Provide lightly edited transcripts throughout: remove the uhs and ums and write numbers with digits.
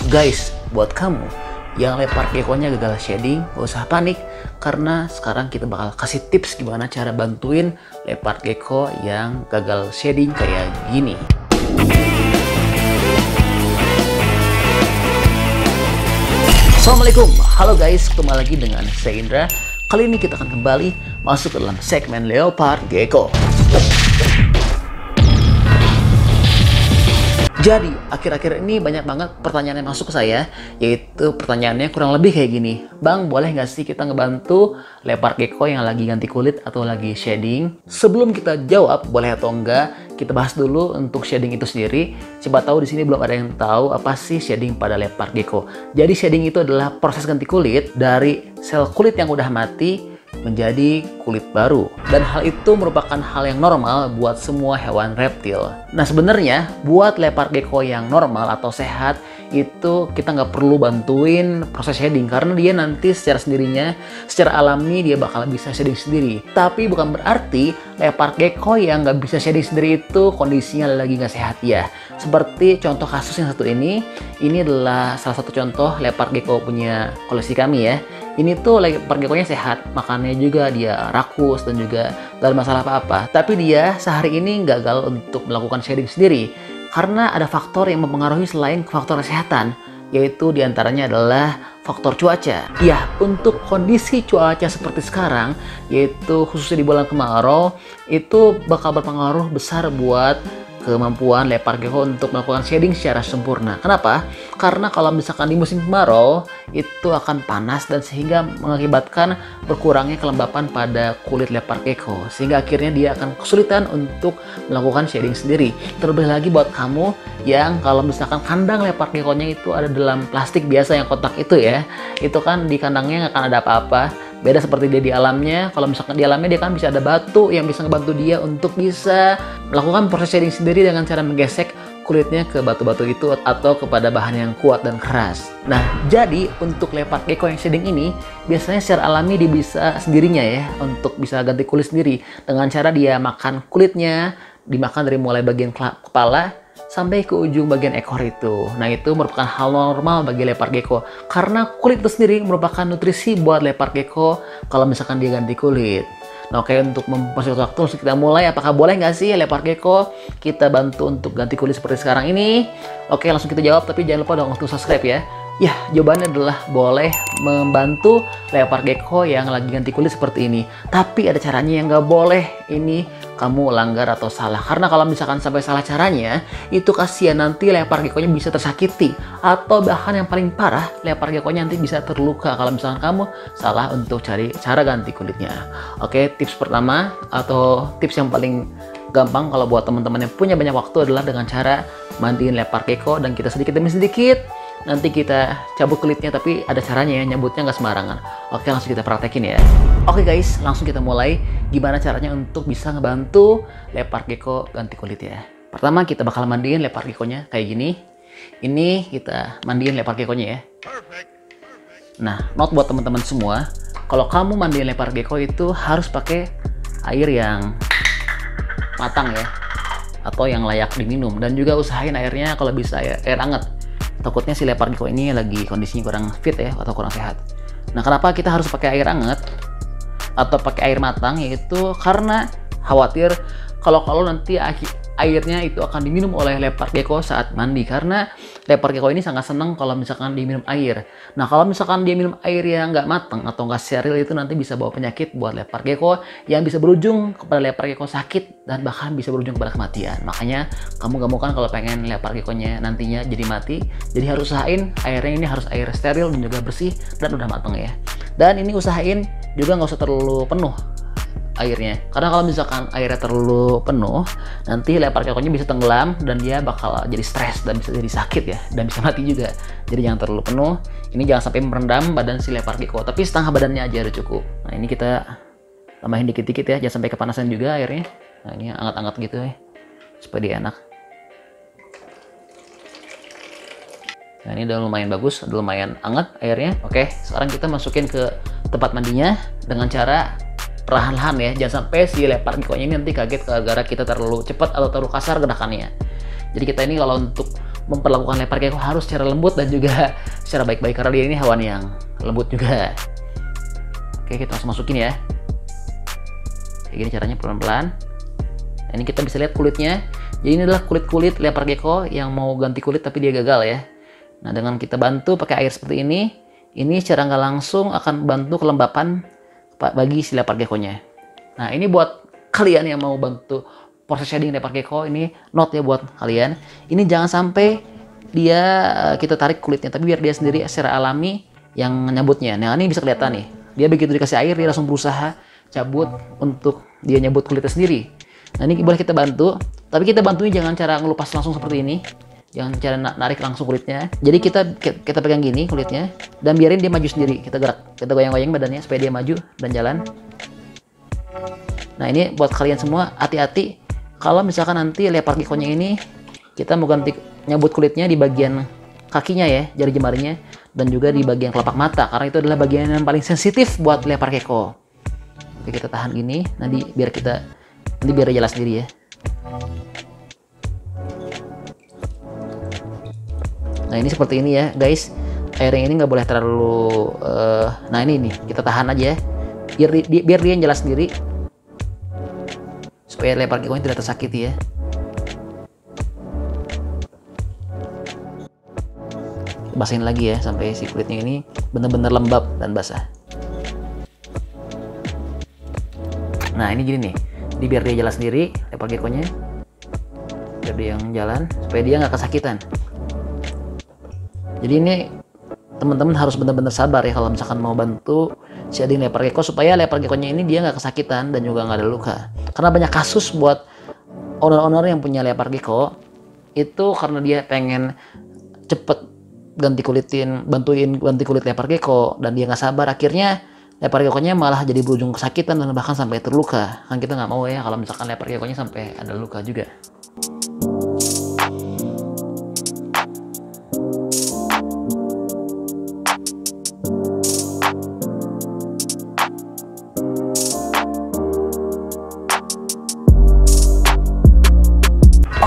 Guys, buat kamu yang lepar gekonya gagal shading, gak usah panik, karena sekarang kita bakal kasih tips gimana cara bantuin lepar gecko yang gagal shading kayak gini. Assalamualaikum, halo guys, kembali lagi dengan saya Indra. Kali ini kita akan kembali masuk ke dalam segmen leopard gecko. Jadi, akhir-akhir ini banyak banget pertanyaan yang masuk ke saya, yaitu pertanyaannya kurang lebih kayak gini. Bang, boleh nggak sih kita ngebantu leopard gecko yang lagi ganti kulit atau lagi shading? Sebelum kita jawab boleh atau enggak, kita bahas dulu untuk shading itu sendiri. Coba tahu di sini belum ada yang tahu apa sih shading pada leopard gecko. Jadi shading itu adalah proses ganti kulit dari sel kulit yang udah mati menjadi kulit baru, dan hal itu merupakan hal yang normal buat semua hewan reptil. Nah, sebenarnya buat leopard gecko yang normal atau sehat itu kita nggak perlu bantuin proses shading, karena dia nanti secara sendirinya, secara alami dia bakal bisa shading sendiri. Tapi bukan berarti leopard gecko yang nggak bisa shading sendiri itu kondisinya lagi nggak sehat ya. Seperti contoh kasus yang satu ini adalah salah satu contoh leopard gecko punya koleksi kami ya. Ini tuh leopard geckonya sehat, makannya juga dia rakus dan juga gak ada masalah apa-apa. Tapi dia sehari ini gagal untuk melakukan shading sendiri karena ada faktor yang mempengaruhi selain faktor kesehatan, yaitu diantaranya adalah faktor cuaca. Ya, untuk kondisi cuaca seperti sekarang, yaitu khususnya di bulan kemarau, itu bakal berpengaruh besar buat kemampuan leopard gecko untuk melakukan shading secara sempurna. Kenapa? Karena kalau misalkan di musim kemarau itu akan panas dan sehingga mengakibatkan berkurangnya kelembapan pada kulit leopard gecko, sehingga akhirnya dia akan kesulitan untuk melakukan shading sendiri. Terlebih lagi buat kamu yang kalau misalkan kandang leopard gecko-nya itu ada dalam plastik biasa yang kotak itu ya, itu kan di kandangnya nggak akan ada apa-apa. Beda seperti dia di alamnya. Kalau misalkan di alamnya dia kan bisa ada batu yang bisa ngebantu dia untuk bisa melakukan proses shading sendiri dengan cara menggesek kulitnya ke batu-batu itu atau kepada bahan yang kuat dan keras. Nah, jadi untuk leopard gecko yang shading ini biasanya secara alami dia bisa sendirinya ya, untuk bisa ganti kulit sendiri dengan cara dia makan kulitnya, dimakan dari mulai bagian kepala sampai ke ujung bagian ekor itu. Nah, itu merupakan hal normal bagi leopard gecko karena kulit itu sendiri merupakan nutrisi buat leopard gecko kalau misalkan dia ganti kulit. Nah, oke, untuk mempersiapkan waktu langsung kita mulai. Apakah boleh nggak sih leopard gecko kita bantu untuk ganti kulit seperti sekarang ini? Oke, langsung kita jawab, tapi jangan lupa dong untuk subscribe ya. Ya, jawabannya adalah boleh membantu leopard gecko yang lagi ganti kulit seperti ini. Tapi ada caranya yang nggak boleh ini kamu langgar atau salah. Karena kalau misalkan sampai salah caranya, itu kasihan nanti leopard gecko-nya bisa tersakiti. Atau bahkan yang paling parah, leopard gecko-nya nanti bisa terluka kalau misalkan kamu salah untuk cari cara ganti kulitnya. Oke, tips pertama atau tips yang paling gampang kalau buat teman-teman yang punya banyak waktu adalah dengan cara mandiin leopard gecko, dan kita sedikit demi sedikit nanti kita cabut kulitnya, tapi ada caranya ya, nyabutnya nggak sembarangan. Oke, langsung kita praktekin ya. Oke guys, langsung kita mulai gimana caranya untuk bisa ngebantu leopard gecko ganti kulit ya. Pertama kita bakal mandiin leopard gecko-nya kayak gini. Ini kita mandiin leopard gecko-nya ya. Nah, note buat teman-teman semua, kalau kamu mandiin leopard gecko itu harus pakai air yang matang ya, atau yang layak diminum, dan juga usahain airnya kalau bisa air hangat. Takutnya si leopard gecko ini lagi kondisinya kurang fit ya, atau kurang sehat. Nah, kenapa kita harus pakai air hangat atau pakai air matang? Yaitu karena khawatir kalau nanti airnya itu akan diminum oleh leopard gecko saat mandi, karena leopard gecko ini sangat senang kalau misalkan diminum air. Nah, kalau misalkan dia minum air yang nggak matang atau nggak steril, itu nanti bisa bawa penyakit buat leopard gecko yang bisa berujung kepada leopard gecko sakit dan bahkan bisa berujung kepada kematian. Makanya kamu gak mau kan kalau pengen leopard gecko-nya nantinya jadi mati, jadi harus usahain airnya ini harus air steril dan juga bersih dan udah matang ya. Dan ini usahain juga nggak usah terlalu penuh airnya, karena kalau misalkan airnya terlalu penuh nanti leopard gecko-nya bisa tenggelam dan dia bakal jadi stres dan bisa jadi sakit ya, dan bisa mati juga. Jadi jangan terlalu penuh, ini jangan sampai merendam badan si leopard gecko, tapi setengah badannya aja udah cukup. Nah, ini kita tambahin dikit-dikit ya, jangan sampai kepanasan juga airnya. Nah, ini hangat-hangat gitu ya, supaya dia enak. Nah, ini udah lumayan bagus, udah lumayan hangat airnya. Oke, sekarang kita masukin ke tempat mandinya dengan cara perlahan-lahan ya, jangan sampai si leopard gecko-nya ini nanti kaget gara-gara kita terlalu cepat atau terlalu kasar gerakannya. Jadi kita ini kalau untuk memperlakukan leopard gecko harus secara lembut dan juga secara baik-baik karena dia ini hewan yang lembut juga. Oke, kita langsung masukin ya. Kayak gini caranya, pelan-pelan. Nah, ini kita bisa lihat kulitnya. Jadi ini adalah kulit leopard gecko yang mau ganti kulit tapi dia gagal ya. Nah, dengan kita bantu pakai air seperti ini secara nggak langsung akan bantu kelembapan bagi si leopard gecko-nya. Nah, ini buat kalian yang mau bantu proses shading leopard gecko, ini note ya buat kalian. Ini jangan sampai dia kita tarik kulitnya, tapi biar dia sendiri secara alami yang nyabutnya. Nah, ini bisa kelihatan nih. Dia begitu dikasih air, dia langsung berusaha cabut untuk dia nyabut kulitnya sendiri. Nah, ini boleh kita bantu, tapi kita bantunya jangan cara ngelupas langsung seperti ini. Jangan cara narik langsung kulitnya. Jadi kita pegang gini kulitnya dan biarin dia maju sendiri. Kita gerak, kita goyang-goyang badannya supaya dia maju dan jalan. Nah, ini buat kalian semua, hati-hati kalau misalkan nanti leopard gecko-nya ini kita mau ganti nyabut kulitnya di bagian kakinya ya, jari jemarinya, dan juga di bagian kelopak mata karena itu adalah bagian yang paling sensitif buat leopard gecko. Oke, kita tahan gini, nanti biar dia jelas sendiri ya. Nah, ini seperti ini ya guys, airnya ini nggak boleh terlalu nah ini nih kita tahan aja ya, biar dia yang jelas sendiri supaya leopard gecko-nya tidak tersakiti ya. Basahin lagi ya sampai si kulitnya ini benar-benar lembab dan basah. Nah, ini gini nih, biar dia jalan sendiri leopard gecko-nya, biar dia yang jalan supaya dia nggak kesakitan. Jadi ini teman-teman harus benar-benar sabar ya kalau misalkan mau bantu shading leopard gecko supaya leopard gecko-nya ini dia nggak kesakitan dan juga nggak ada luka. Karena banyak kasus buat owner-owner yang punya leopard gecko itu karena dia pengen cepet bantuin ganti kulit leopard gecko dan dia nggak sabar, akhirnya leopard gecko-nya malah jadi berujung kesakitan dan bahkan sampai terluka. Kan kita nggak mau ya kalau misalkan leopard gecko-nya sampai ada luka juga.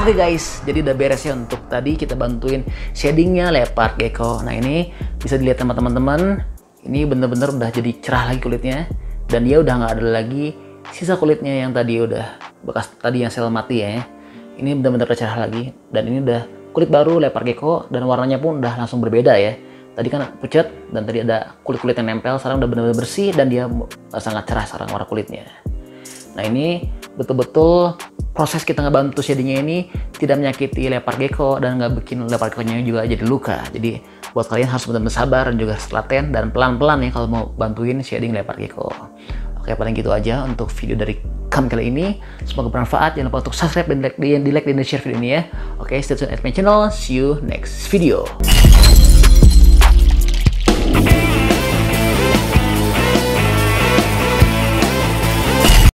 Oke guys, jadi udah beres ya untuk tadi kita bantuin shadingnya leopard gecko. Nah, ini bisa dilihat sama teman-teman, ini bener-bener udah jadi cerah lagi kulitnya dan dia udah nggak ada lagi sisa kulitnya yang tadi udah bekas tadi yang sel mati ya. Ini bener-bener cerah lagi dan ini udah kulit baru leopard gecko dan warnanya pun udah langsung berbeda ya. Tadi kan pucat dan tadi ada kulit-kulit yang nempel, sekarang udah bener-bener bersih dan dia sangat cerah sekarang warna kulitnya. Nah, ini betul-betul proses kita ngebantu shadingnya ini tidak menyakiti leopard gecko dan nggak bikin leopard gecko-nya juga jadi luka. Jadi buat kalian harus benar-benar sabar dan juga telaten dan pelan-pelan ya kalau mau bantuin shading leopard gecko. Oke, paling gitu aja untuk video dari kami kali ini. Semoga bermanfaat. Jangan lupa untuk subscribe dan like dan share video ini ya. Oke, stay tune at my channel. See you next video.